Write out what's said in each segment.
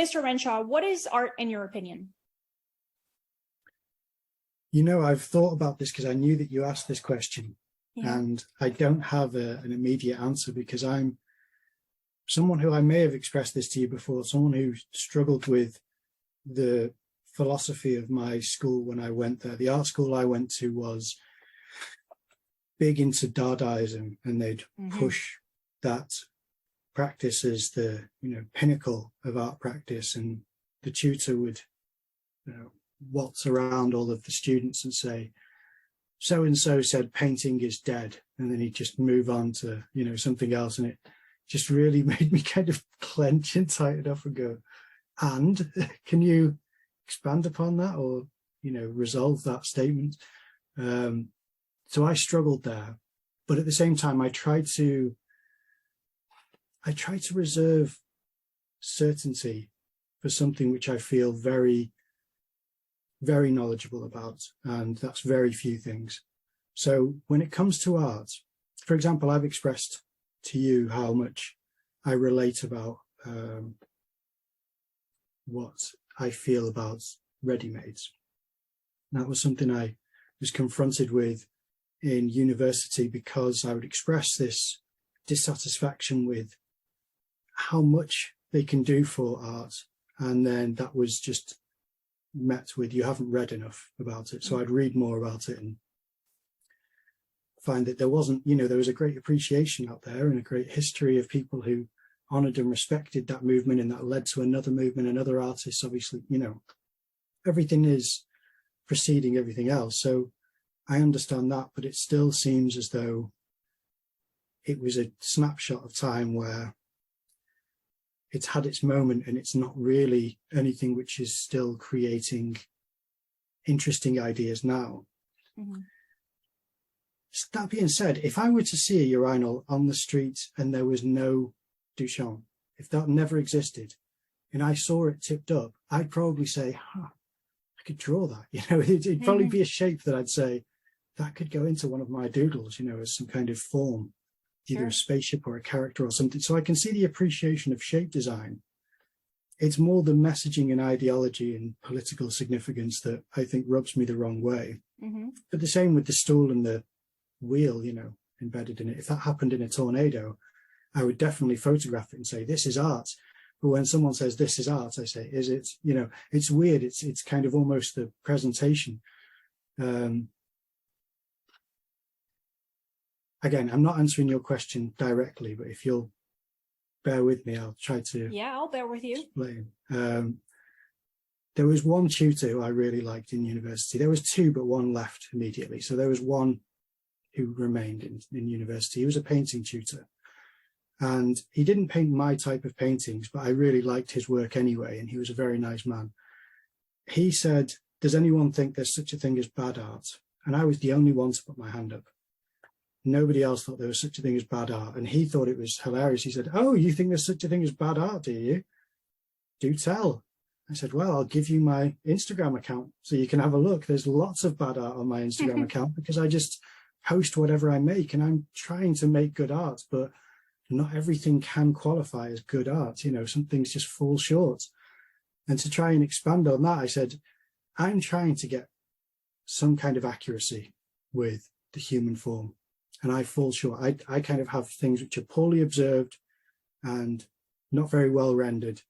Mr. Renshaw, what is art in your opinion? You know, I've thought about this because I knew that you asked this question, and I don't have an immediate answer because I'm someone who, I may have expressed this to you before, someone who struggled with the philosophy of my school when I went there. The art school I went to was big into Dadaism, and they'd push that practice as the, pinnacle of art practice. And the tutor would, waltz around all of the students and say, so-and-so said painting is dead. And then he'd just move on to, something else. And it just really made me kind of clench and tighten up and go, and can you expand upon that or, resolve that statement? So I struggled there. But at the same time, I tried to reserve certainty for something which I feel very, very knowledgeable about, and that's very few things. So when it comes to art, for example, I've expressed to you how much I relate about what I feel about ready-mades. That was something I was confronted with in university because I would express this dissatisfaction with how much they can do for art, and then that was just met with, you haven't read enough about it. So I'd read more about it and find that there wasn't, there was a great appreciation out there and a great history of people who honoured and respected that movement, and that led to another movement and other artists. Obviously, everything is preceding everything else. So I understand that, but it still seems as though it was a snapshot of time where it's had its moment, and it's not really anything which is still creating interesting ideas now. That being said, if I were to see a urinal on the street and there was no Duchamp, if that never existed, and I saw it tipped up, I'd probably say, I could draw that. It'd probably be a shape that I'd say, that could go into one of my doodles, as some kind of form. Either a spaceship or a character or something. So I can see the appreciation of shape design. It's more the messaging and ideology and political significance that I think rubs me the wrong way. But the same with the stool and the wheel, embedded in it. If that happened in a tornado, I would definitely photograph it and say, this is art. But when someone says this is art, I say, is it? It's weird. It's kind of almost the presentation. Again, I'm not answering your question directly, but if you'll bear with me, I'll try to. Yeah, I'll bear with you. Explain. There was one tutor who I really liked in university. There was two, but one left immediately. So there was one who remained in university. He was a painting tutor. And he didn't paint my type of paintings, but I really liked his work anyway. And he was a very nice man. He said, does anyone think there's such a thing as bad art? And I was the only one to put my hand up. Nobody else thought there was such a thing as bad art. And he thought it was hilarious. He said, oh, you think there's such a thing as bad art, do you? Do tell. I said, well, I'll give you my Instagram account so you can have a look. There's lots of bad art on my Instagram account because I just post whatever I make, and I'm trying to make good art, but not everything can qualify as good art. Some things just fall short. And to try and expand on that, I said, I'm trying to get some kind of accuracy with the human form. And I fall short. I kind of have things which are poorly observed and not very well rendered.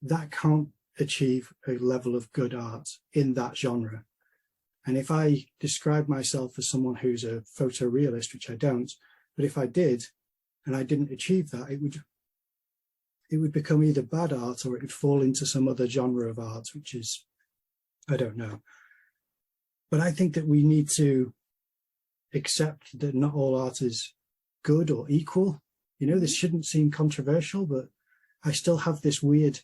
That can't achieve a level of good art in that genre. And if I describe myself as someone who's a photorealist, which I don't, but if I did, and I didn't achieve that, it would become either bad art or it would fall into some other genre of art, which is, I don't know. But I think that we need to accept that not all art is good or equal. This shouldn't seem controversial, but I still have this weird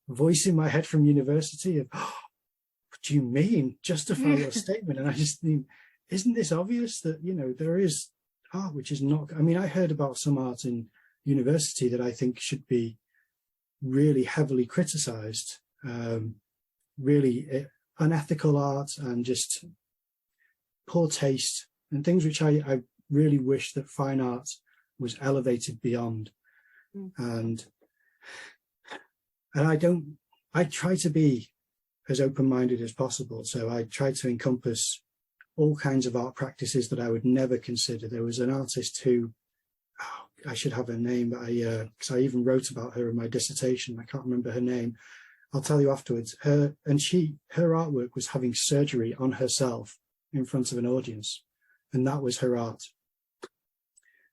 voice in my head from university of, what do you mean? Justify your statement. And I just think, isn't this obvious that, there is art which is not, I heard about some art in university that I think should be really heavily criticized, really unethical art and just poor taste and things which I really wish that fine art was elevated beyond. And And I try to be as open-minded as possible. So I try to encompass all kinds of art practices that I would never consider. There was an artist who, I should have her name, but because I even wrote about her in my dissertation. I can't remember her name. I'll tell you afterwards. Her artwork was having surgery on herself in front of an audience, and that was her art.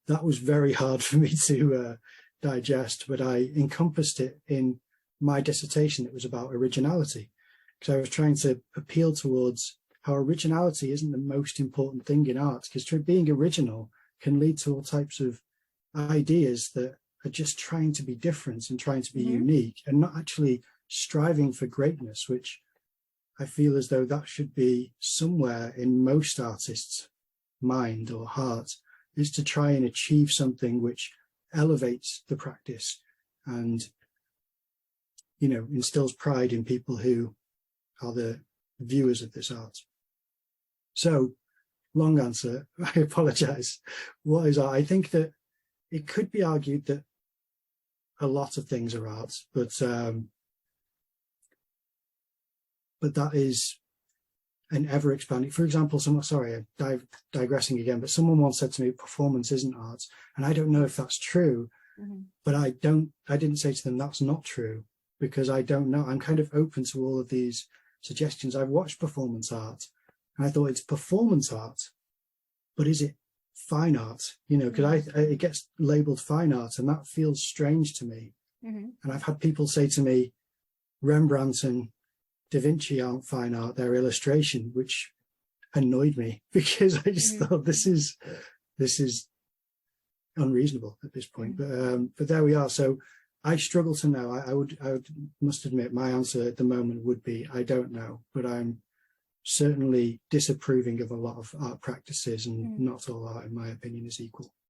That was very hard for me to digest, but I encompassed it in my dissertation. It was about originality, because I was trying to appeal towards how originality isn't the most important thing in art, because being original can lead to all types of ideas that are just trying to be different and trying to be unique, and not actually striving for greatness, which I feel as though that should be somewhere in most artists' mind or heart, is to try and achieve something which elevates the practice and, you know, instills pride in people who are the viewers of this art. So, long answer, I apologize. What is art? I think that it could be argued that a lot of things are art, but that is an ever-expanding. For example, I'm digressing again, but someone once said to me, performance isn't art. And I don't know if that's true, but I didn't say to them that's not true, because I don't know. I'm kind of open to all of these suggestions. I've watched performance art, and I thought it's performance art, but is it fine art? You know, because it gets labeled fine art, and that feels strange to me. And I've had people say to me, Rembrandt and Da Vinci aren't fine art, they're illustration, which annoyed me, because I just thought this is unreasonable at this point. But there we are. So I struggle to know. I must admit, my answer at the moment would be I don't know, but I'm certainly disapproving of a lot of art practices, and not all art, in my opinion, is equal.